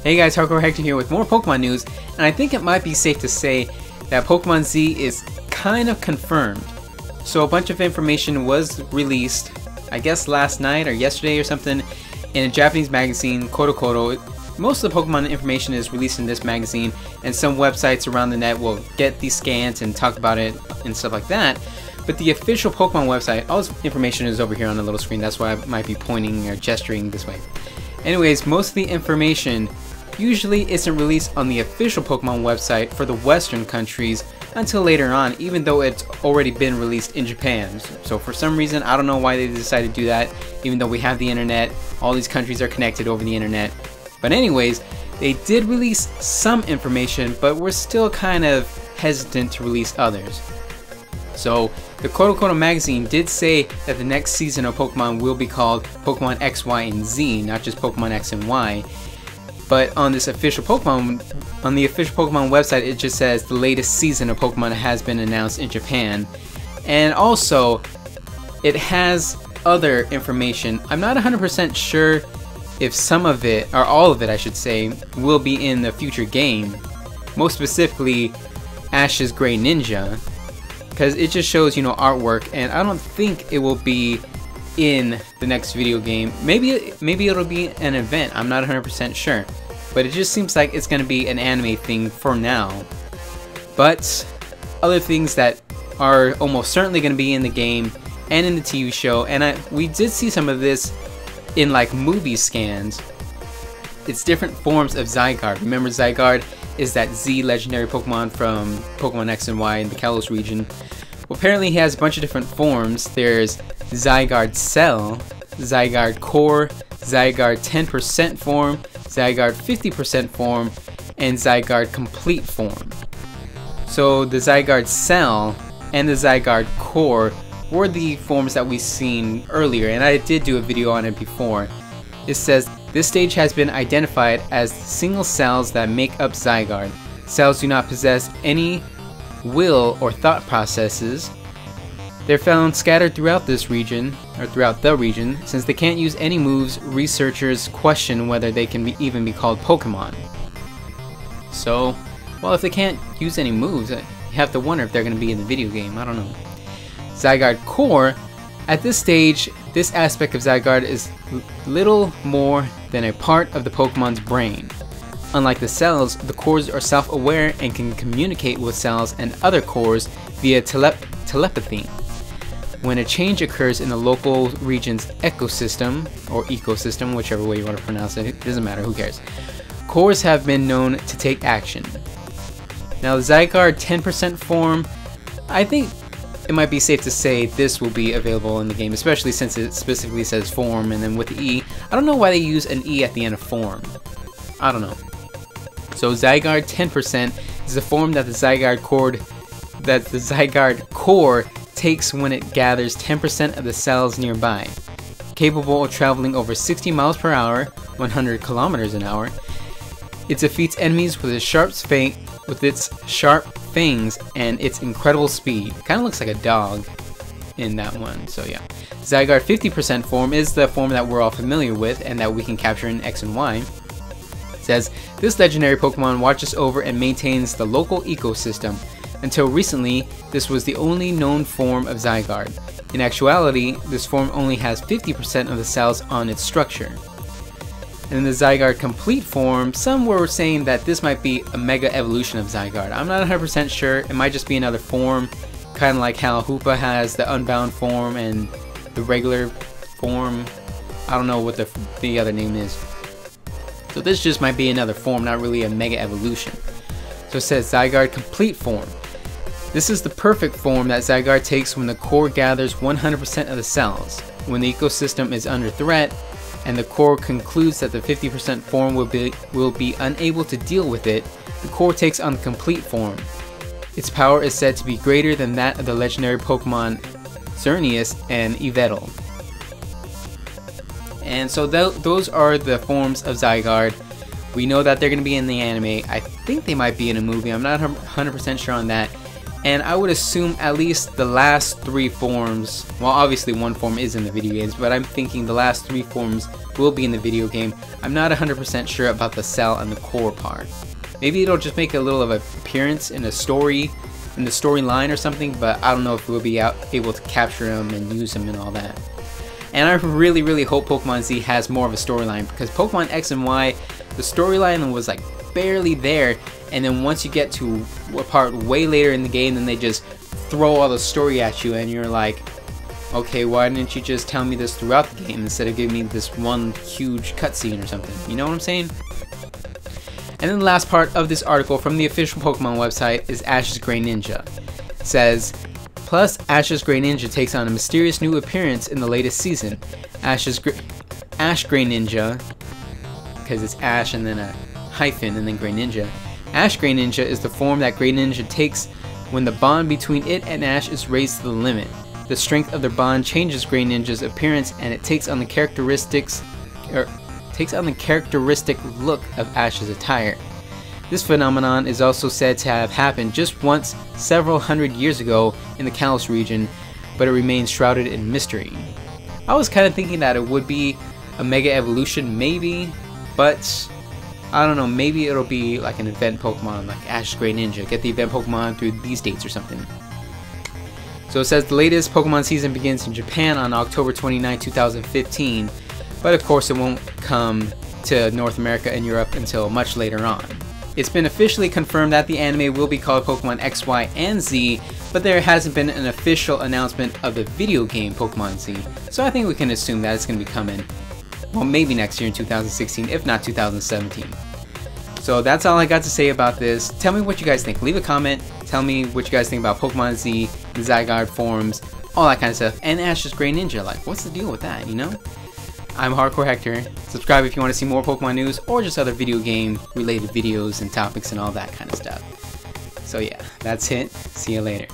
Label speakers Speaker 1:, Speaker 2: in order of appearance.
Speaker 1: Hey guys, Hardcore Hector here with more Pokemon news, and I think it might be safe to say that Pokemon Z is kind of confirmed. So a bunch of information was released, I guess last night or yesterday or something, in a Japanese magazine, Koto. Most of the Pokemon information is released in this magazine, and some websites around the net will get these scans and talk about it and stuff like that. But the official Pokemon website, all this information is over here on the little screen, that's why I might be pointing or gesturing this way. Anyways, most of the information usually isn't released on the official Pokemon website for the Western countries until later on, even though it's already been released in Japan. So for some reason, I don't know why they decided to do that, even though we have the internet, all these countries are connected over the internet. But anyways, they did release some information, but we're still kind of hesitant to release others. So the Koto magazine did say that the next season of Pokemon will be called Pokemon X, Y, and Z, not just Pokemon X and Y. But on this official Pokemon, on the official Pokemon website, it just says the latest season of Pokemon has been announced in Japan. And also, it has other information. I'm not 100% sure if some of it, or all of it I should say, will be in the future game. Most specifically, Ash's Greninja. Because it just shows, artwork, and I don't think it will be in the next video game. Maybe it'll be an event, I'm not 100% sure. But it just seems like it's going to be an anime thing for now. But other things that are almost certainly going to be in the game and in the TV show, and we did see some of this in like movie scans. It's different forms of Zygarde. Remember, Zygarde is that Z legendary Pokemon from Pokemon X and Y in the Kalos region. Well, apparently he has a bunch of different forms. There's Zygarde Cell, Zygarde Core, Zygarde 10% form, Zygarde 50% form, and Zygarde Complete form. So the Zygarde Cell and the Zygarde Core were the forms that we've seen earlier, and I did do a video on it before. It says, this stage has been identified as single cells that make up Zygarde. Cells do not possess any will or thought processes. They're found scattered throughout this region, or throughout the region. Since they can't use any moves, researchers question whether they can even be called Pokemon. So, well, if they can't use any moves, you have to wonder if they're going to be in the video game. I don't know. Zygarde Core. At this stage, this aspect of Zygarde is little more than a part of the Pokemon's brain. Unlike the cells, the cores are self-aware and can communicate with cells and other cores via telepathy. When a change occurs in the local region's ecosystem, or ecosystem, whichever way you want to pronounce it, it doesn't matter, who cares. Cores have been known to take action. Now the Zygarde 10% form, I think it might be safe to say this will be available in the game, especially since it specifically says form and then with the E. I don't know why they use an E at the end of form. I don't know. So Zygarde 10% is the form that the Zygarde Core takes when it gathers 10% of the cells nearby. Capable of traveling over 60 miles per hour, 100 kilometers an hour, it defeats enemies with its sharp fangs and its incredible speed. Kind of looks like a dog in that one, so yeah. Zygarde 50% form is the form that we're all familiar with and that we can capture in X and Y. It says, this legendary Pokemon watches over and maintains the local ecosystem. Until recently, this was the only known form of Zygarde. In actuality, this form only has 50% of the cells on its structure. And in the Zygarde Complete form, some were saying that this might be a mega evolution of Zygarde. I'm not 100% sure, it might just be another form, kind of like how Hoopa has the Unbound form and the regular form. I don't know what the other name is. So this just might be another form, not really a mega evolution. So it says Zygarde Complete form. This is the perfect form that Zygarde takes when the core gathers 100% of the cells. When the ecosystem is under threat, and the core concludes that the 50% form will be unable to deal with it, the core takes on the complete form. Its power is said to be greater than that of the legendary Pokemon Xerneas and Yveltal. And so those are the forms of Zygarde. We know that they're going to be in the anime. I think they might be in a movie. I'm not 100% sure on that. And I would assume at least the last 3 forms, well obviously one form is in the video games, but I'm thinking the last 3 forms will be in the video game. I'm not 100% sure about the cell and the core part. Maybe it'll just make a little of an appearance in a story, in the storyline or something, but I don't know if we'll be able to capture them and use them and all that. And I really hope Pokemon Z has more of a storyline, because Pokemon X and Y, the storyline was like barely there, and then once you get to a part way later in the game, then they just throw all the story at you and you're like, okay, why didn't you just tell me this throughout the game instead of giving me this one huge cutscene or something, you know what I'm saying? And then the last part of this article from the official Pokemon website is Ash's Greninja. It says, plus Ash's Greninja takes on a mysterious new appearance in the latest season. Ash Greninja, because it's Ash and then a hyphen and then Greninja. Ash Greninja is the form that Greninja takes when the bond between it and Ash is raised to the limit. The strength of their bond changes Greninja's appearance, and it takes on the characteristic look of Ash's attire. This phenomenon is also said to have happened just once several hundred years ago in the Kalos region, but it remains shrouded in mystery. I was kind of thinking that it would be a Mega Evolution maybe, but I don't know, maybe it'll be like an event Pokemon like Ash's Greninja. Get the event Pokemon through these dates or something. So it says the latest Pokemon season begins in Japan on October 29, 2015, but of course it won't come to North America and Europe until much later on. It's been officially confirmed that the anime will be called Pokemon X, Y, and Z, but there hasn't been an official announcement of the video game Pokemon Z, so I think we can assume that it's going to be coming, well, maybe next year in 2016, if not 2017. So that's all I got to say about this. Tell me what you guys think. Leave a comment. Tell me what you guys think about Pokemon Z, the Zygarde forms, all that kind of stuff. And Ash's Greninja, like, what's the deal with that, you know? I'm Hardcore Hector. Subscribe if you want to see more Pokemon news or just other video game related videos and topics and all that kind of stuff. So yeah, that's it. See you later.